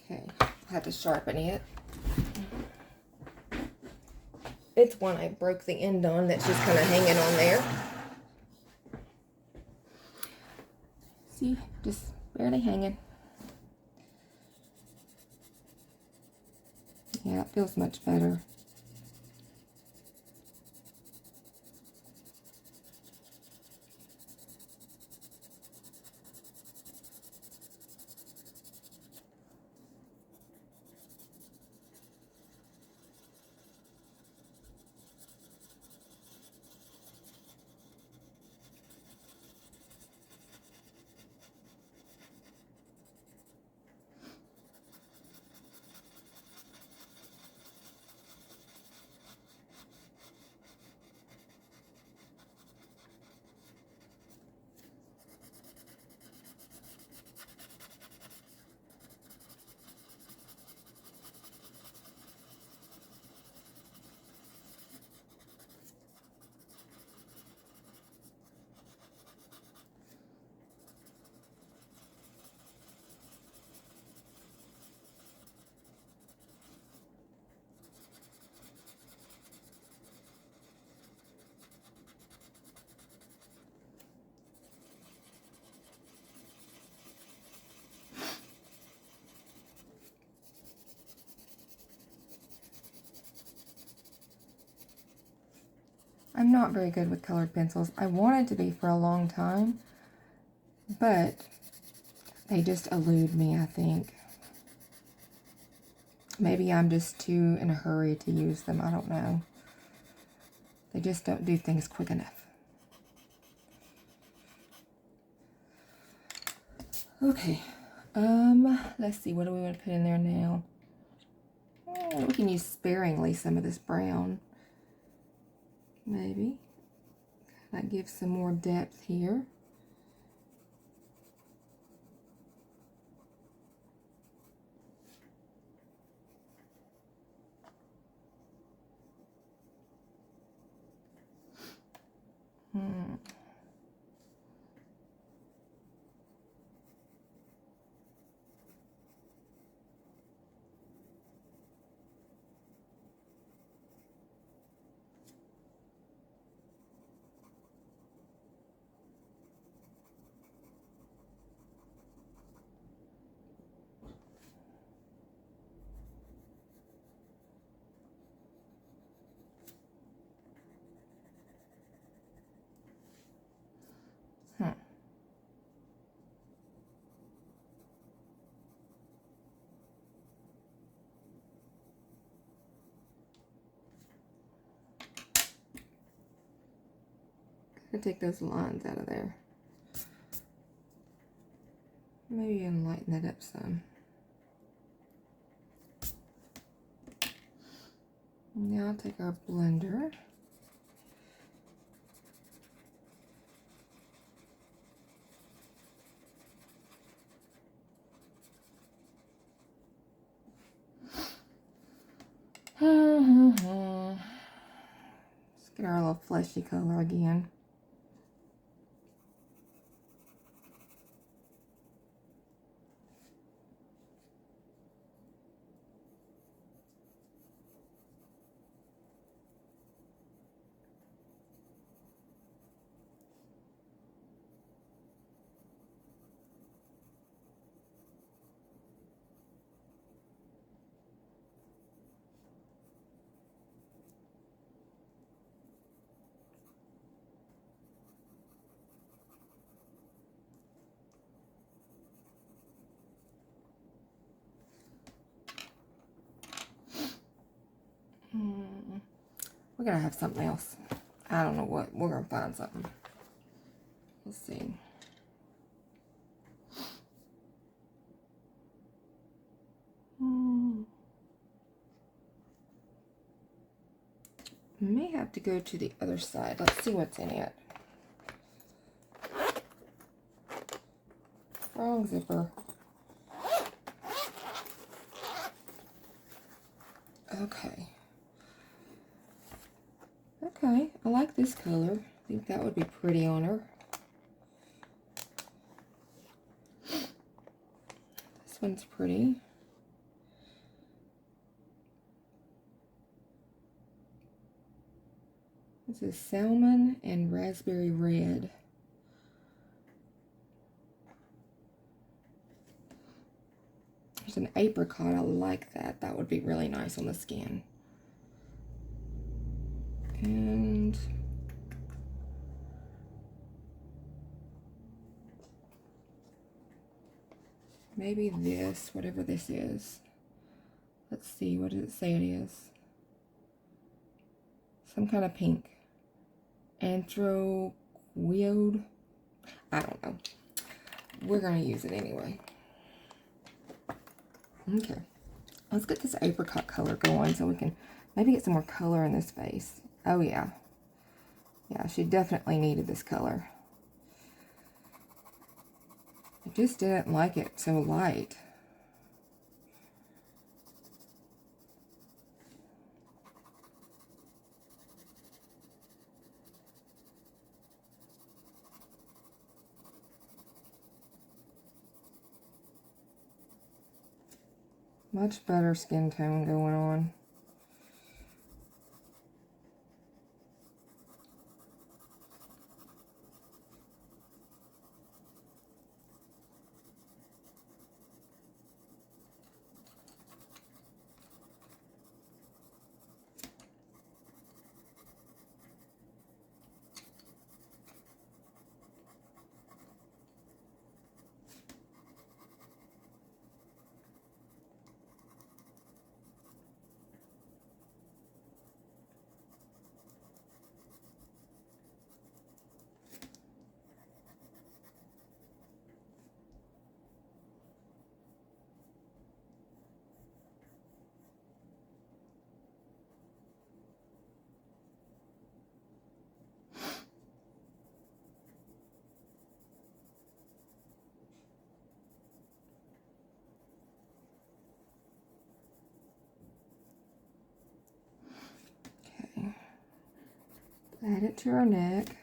Okay, I had to sharpen it. It's one I broke the end on that's just kind of hanging on there. See, just barely hanging. Yeah, it feels much better. I'm not very good with colored pencils. I wanted to be for a long time, but they just elude me, I think. Maybe I'm just too in a hurry to use them. I don't know. They just don't do things quick enough. Okay. Let's see. What do we want to put in there now? Oh, we can use sparingly some of this brown. Maybe. That gives some more depth here. Gotta take those lines out of there. Maybe even lighten that up some. Now I'll take our blender. Let's get our little fleshy color again. We're gonna have something else. I don't know what. We're gonna find something. Let's see. May have to go to the other side. Let's see what's in it. Wrong zipper. Okay. Okay, I like this color. I think that would be pretty on her. This one's pretty. This is salmon and raspberry red. There's an apricot. I like that. That would be really nice on the skin. And maybe this, whatever this is. Let's see, what does it say it is? Some kind of pink. Anthroquinone. I don't know. We're going to use it anyway. Okay. Let's get this apricot color going so we can maybe get some more color in this face. Oh, yeah. Yeah, she definitely needed this color. I just didn't like it so light. Much better skin tone going on. Add it to our neck.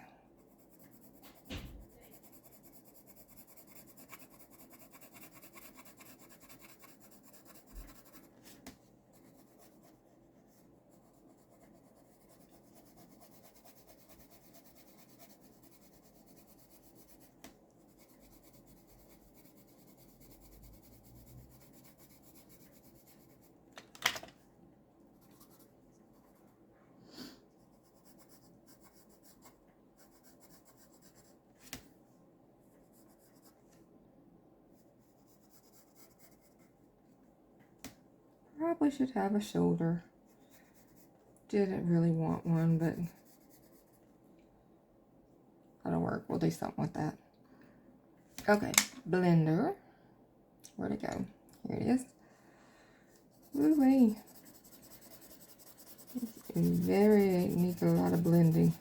Probably should have a shoulder. Didn't really want one, but that'll work. We'll do something with that. Okay, blender. Where'd it go? Here it is. Ooh-wee. It needs a lot of blending.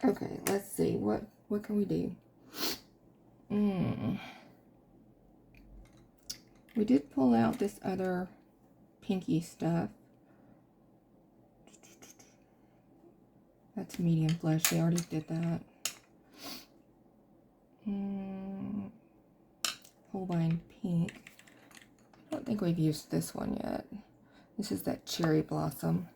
Okay, let's see. What can we do? We did pull out this other pinky stuff. That's medium blush. We already did that. Holbein pink. I don't think we've used this one yet. This is that cherry blossom.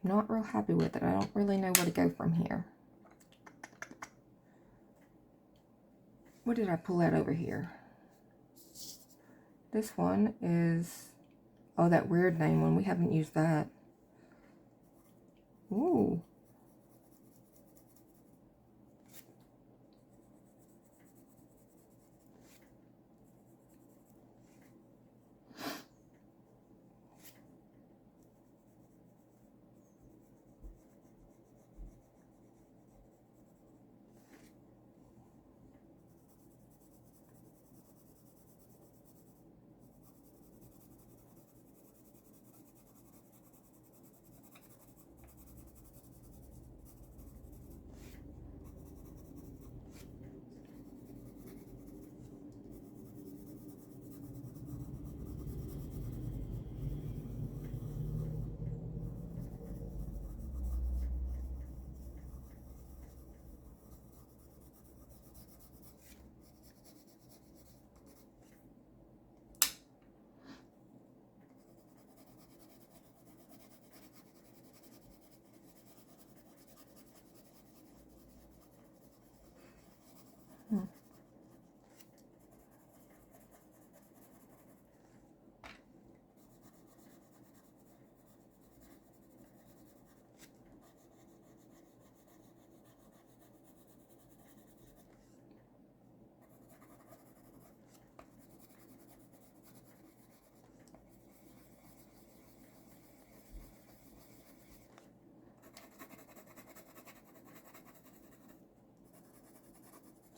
I'm not real happy with it. I don't really know where to go from here. What did I pull out over here? This one is, oh, that weird name one. We haven't used that. Ooh.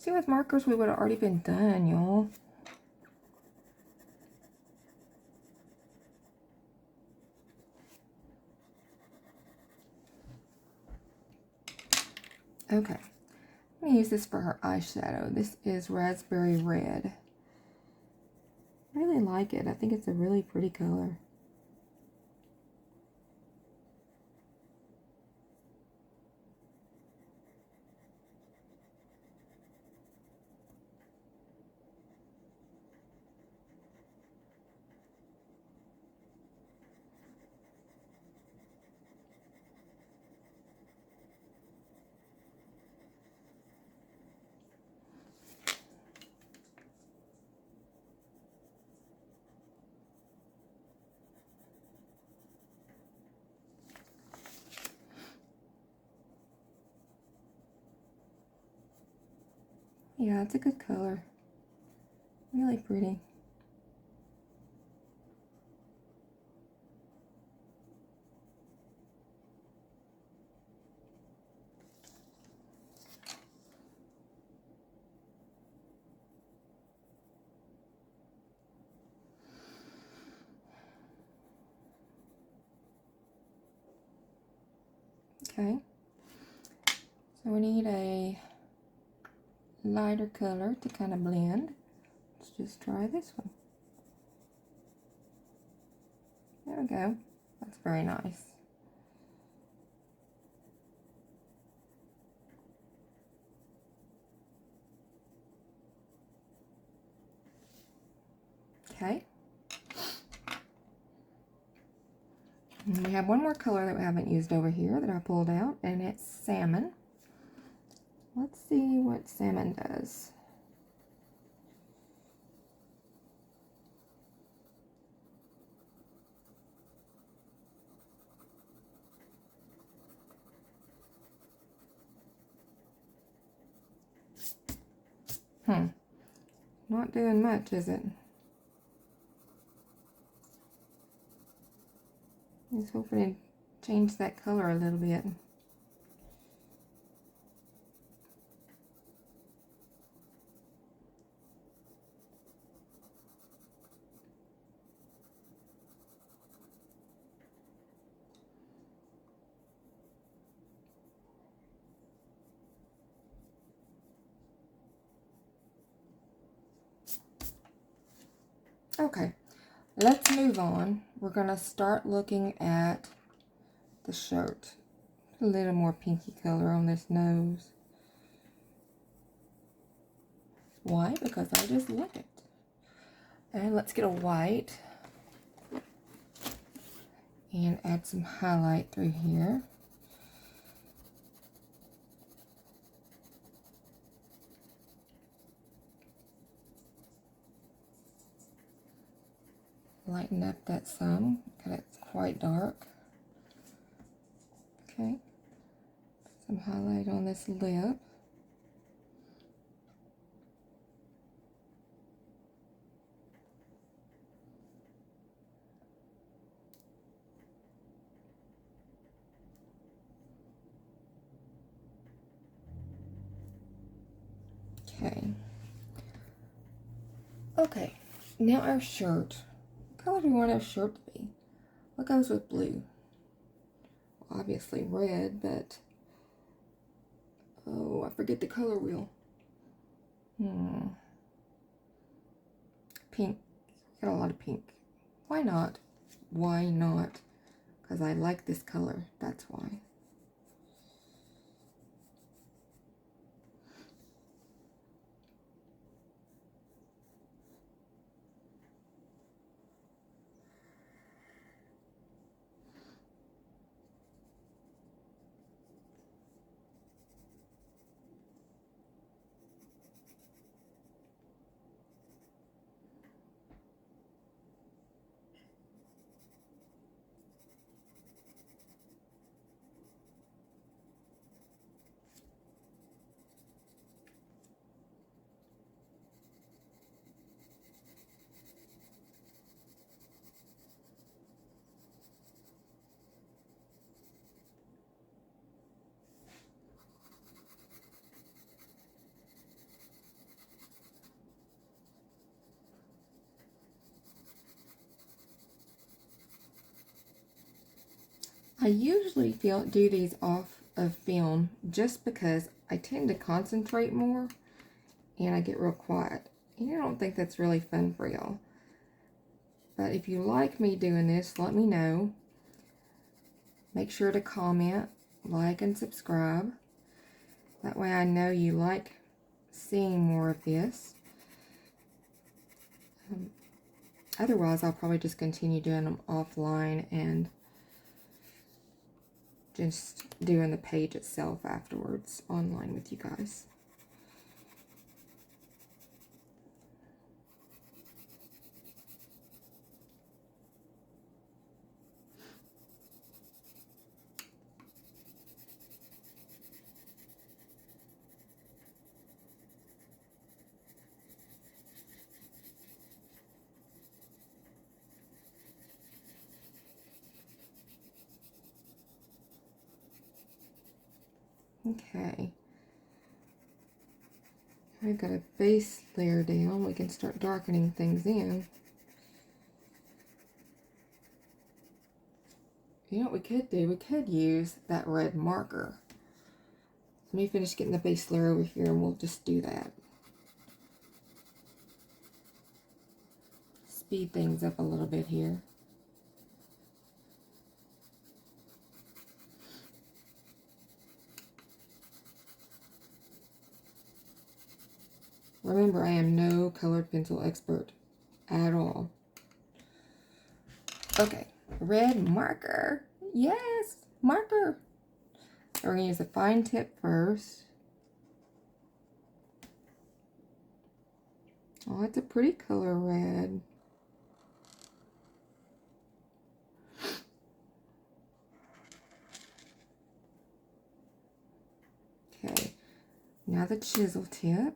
See, with markers, we would have already been done, y'all. Okay. I'm going to use this for her eyeshadow. This is Raspberry Red. I really like it. I think it's a really pretty color. Yeah, it's a good color. Really pretty. Okay. So we need a lighter color to kind of blend. Let's just try this one. There we go. That's very nice. Okay. And we have one more color that we haven't used over here that I pulled out, and it's salmon. Let's see what salmon does. Not doing much, is it? Just hoping to change that color a little bit. Okay, let's move on. We're going to start looking at the shirt. A little more pinky color on this nose. Why? Because I just like it. And let's get a white and add some highlight through here. Lighten up that some, because it's quite dark. Okay, put some highlight on this lip. Okay, now our shirt. What color do we want our shirt to be? What goes with blue? Well, obviously red, but oh, I forget the color wheel. Pink. Got a lot of pink. Why not? Why not? Because I like this color. That's why. I usually do these off of film just because I tend to concentrate more and I get real quiet. And I don't think that's really fun for y'all. But if you like me doing this, let me know. Make sure to comment, like, and subscribe. That way I know you like seeing more of this. Otherwise, I'll probably just continue doing them offline and just doing the page itself afterwards online with you guys. Okay. I've got a base layer down. We can start darkening things in. You know what we could do? We could use that red marker. Let me finish getting the base layer over here and we'll just do that. Speed things up a little bit here. Remember, I am no colored pencil expert. at all. Okay, red marker. Yes, marker. So we're going to use a fine tip first. Oh, it's a pretty color red. Okay, now the chisel tip.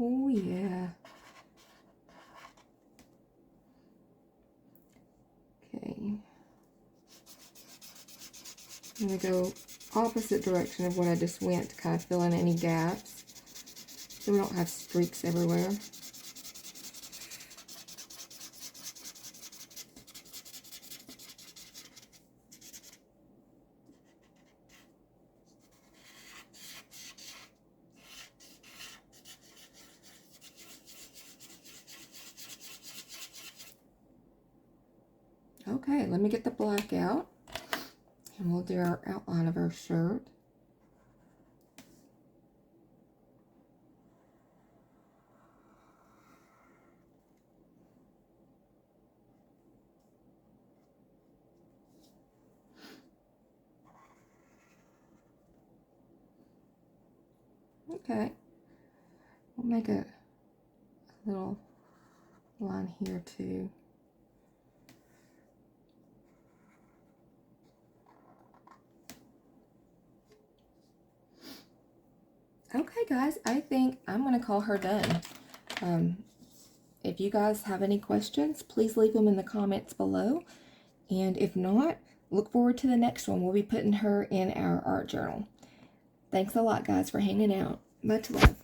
Oh yeah. Okay. I'm going to go opposite direction of what I just went to kind of fill in any gaps so we don't have streaks everywhere. Okay, let me get the black out and we'll do our outline of our shirt. Okay, we'll make a little line here too. Okay guys, I think I'm going to call her done. If you guys have any questions, please leave them in the comments below. And if not, look forward to the next one. We'll be putting her in our art journal. Thanks a lot guys for hanging out. Much love.